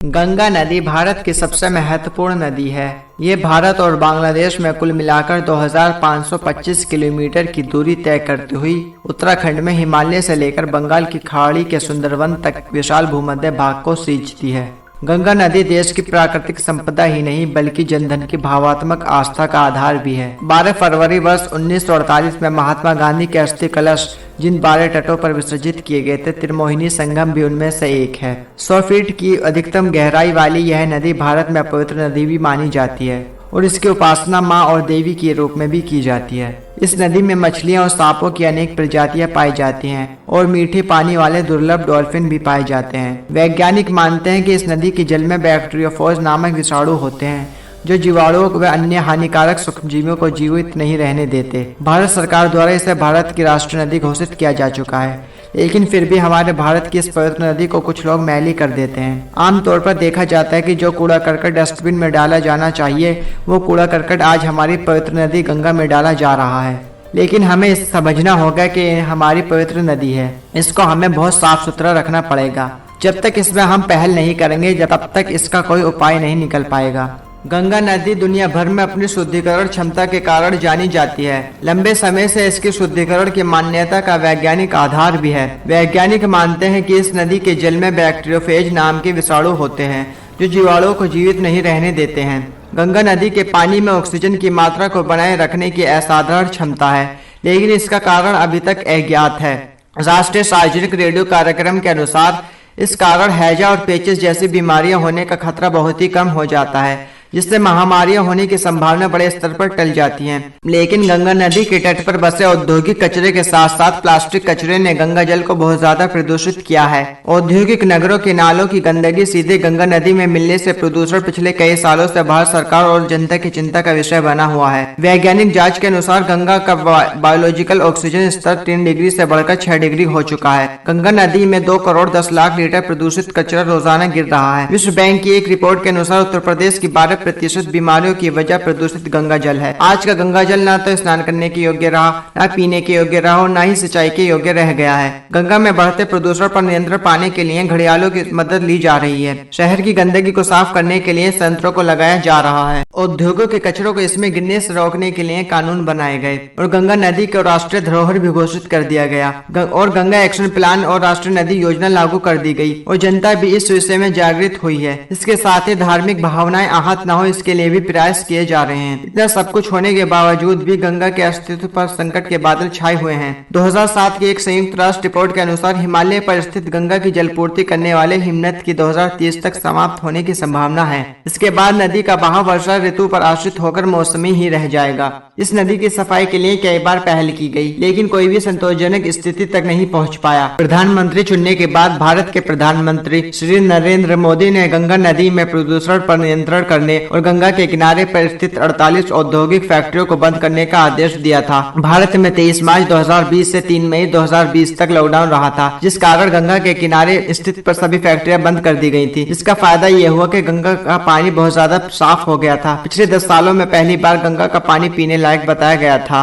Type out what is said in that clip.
गंगा नदी भारत की सबसे महत्वपूर्ण नदी है। ये भारत और बांग्लादेश में कुल मिलाकर 2525 किलोमीटर की दूरी तय करती हुई उत्तराखंड में हिमालय से लेकर बंगाल की खाड़ी के सुंदरवन तक विशाल भूमध्य भाग को सींचती है। गंगा नदी देश की प्राकृतिक संपदा ही नहीं बल्कि जनधन की भावात्मक आस्था का आधार भी है। 12 फरवरी वर्ष 1948 में महात्मा गांधी के अस्थि कलश जिन 12 तटों पर विसर्जित किए गए थे, त्रिमोहिनी संगम भी उनमें से एक है। 100 फीट की अधिकतम गहराई वाली यह नदी भारत में पवित्र नदी भी मानी जाती है और इसकी उपासना माँ और देवी के रूप में भी की जाती है। इस नदी में मछलियां और सांपों की अनेक प्रजातियां पाई जाती हैं और मीठे पानी वाले दुर्लभ डॉल्फिन भी पाए जाते हैं। वैज्ञानिक मानते हैं कि इस नदी के जल में बैक्टीरियोफोज नामक विषाणु होते हैं जो जीवाणुओं व अन्य हानिकारक सूक्ष्मजीवियों को जीवित नहीं रहने देते। भारत सरकार द्वारा इसे भारत की राष्ट्रीय नदी घोषित किया जा चुका है, लेकिन फिर भी हमारे भारत की इस पवित्र नदी को कुछ लोग मैली कर देते हैं। आमतौर पर देखा जाता है कि जो कूड़ा करकट डस्टबिन में डाला जाना चाहिए वो कूड़ा करकट आज हमारी पवित्र नदी गंगा में डाला जा रहा है। लेकिन हमें समझना होगा कि हमारी पवित्र नदी है, इसको हमें बहुत साफ सुथरा रखना पड़ेगा। जब तक इसमें हम पहल नहीं करेंगे तब तक इसका कोई उपाय नहीं निकल पाएगा। गंगा नदी दुनिया भर में अपनी शुद्धिकरण क्षमता के कारण जानी जाती है। लंबे समय से इसकी शुद्धिकरण की मान्यता का वैज्ञानिक आधार भी है। वैज्ञानिक मानते हैं कि इस नदी के जल में बैक्टीरियोफेज नाम के विषाणु होते हैं जो जीवाणुओं को जीवित नहीं रहने देते हैं। गंगा नदी के पानी में ऑक्सीजन की मात्रा को बनाए रखने की असाधारण क्षमता है, लेकिन इसका कारण अभी तक अज्ञात है। राष्ट्रीय सार्वजनिक रेडियो कार्यक्रम के अनुसार इस कारण हैजा और पेचिस जैसी बीमारियां होने का खतरा बहुत ही कम हो जाता है, जिससे महामारियां होने की संभावना बड़े स्तर पर टल जाती है। लेकिन गंगा नदी के तट पर बसे औद्योगिक कचरे के साथ साथ प्लास्टिक कचरे ने गंगा जल को बहुत ज्यादा प्रदूषित किया है। औद्योगिक नगरों के नालों की गंदगी सीधे गंगा नदी में मिलने से प्रदूषण पिछले कई सालों से भारत सरकार और जनता की चिंता का विषय बना हुआ है। वैज्ञानिक जाँच के अनुसार गंगा का बायोलॉजिकल ऑक्सीजन स्तर 3 डिग्री से बढ़कर 6 डिग्री हो चुका है। गंगा नदी में 2 करोड़ 10 लाख लीटर प्रदूषित कचरा रोजाना गिर रहा है। विश्व बैंक की एक रिपोर्ट के अनुसार उत्तर प्रदेश की 12% बीमारियों की वजह प्रदूषित गंगा जल है। आज का गंगा जल ना तो स्नान करने के योग्य रहा, ना पीने के योग्य रहा और ना ही सिंचाई के योग्य रह गया है। गंगा में बढ़ते प्रदूषण पर नियंत्रण पाने के लिए घड़ियालों की मदद ली जा रही है। शहर की गंदगी को साफ करने के लिए संयंत्रों को लगाया जा रहा है। उद्योगों के कचरों को इसमें गिरने से रोकने के लिए कानून बनाए गए और गंगा नदी को राष्ट्रीय धरोहर भी घोषित कर दिया गया और गंगा एक्शन प्लान और राष्ट्रीय नदी योजना लागू कर दी गई और जनता भी इस विषय में जागृत हुई है। इसके साथ ही धार्मिक भावनाएं आहत न हो इसके लिए भी प्रयास किए जा रहे हैं। इतना सब कुछ होने के बावजूद भी गंगा के अस्तित्व पर संकट के बादल छाए हुए हैं। 2007 की एक संयुक्त राष्ट्र रिपोर्ट के अनुसार हिमालय पर स्थित गंगा की जलपूर्ति करने वाले हिमनद की 2030 तक समाप्त होने की संभावना है। इसके बाद नदी का बहाव वर्षा ऋतु पर आश्रित होकर मौसमी ही रह जाएगा। इस नदी की सफाई के लिए कई बार पहल की गई, लेकिन कोई भी संतोषजनक स्थिति तक नहीं पहुंच पाया। प्रधानमंत्री चुनने के बाद भारत के प्रधानमंत्री श्री नरेंद्र मोदी ने गंगा नदी में प्रदूषण पर नियंत्रण करने और गंगा के किनारे पर स्थित 48 औद्योगिक फैक्ट्रियों को बंद करने का आदेश दिया था। भारत में 23 मार्च 2020 से 3 मई 2020 तक लॉकडाउन रहा था, जिस कारण गंगा के किनारे स्थित पर सभी फैक्ट्रियां बंद कर दी गई थी। इसका फायदा ये हुआ कि गंगा का पानी बहुत ज्यादा साफ हो गया था। पिछले 10 सालों में पहली बार गंगा का पानी पीने लायक बताया गया था।